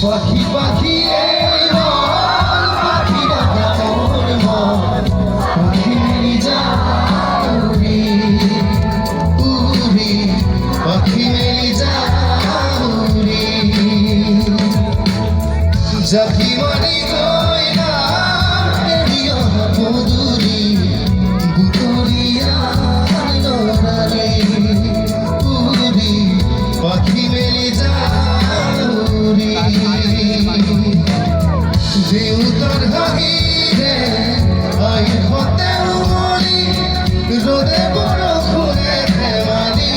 পাখি পাখি এই মন পাখি ডাকা মোর মন পাখি মেরি যাউরি উরি পাখি মেরি যাউরি জাকি মারি গয়না এরিয়া মধুরি বুতরিয়া নরারে উরি পাখি মেরি যাউরি দেউতার হাহিরে আই হতে উমরি রোদে বড় খুলে দেওয়ানি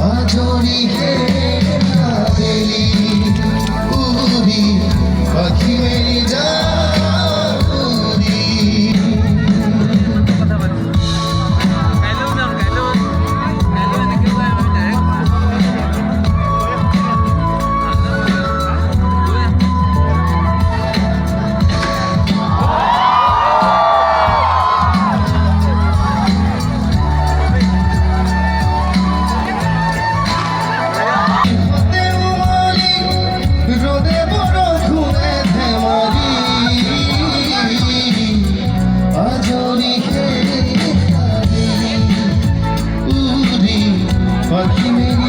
আজরি হে দেলি উরি পাখি মেরি যাউরি পাখি মেরি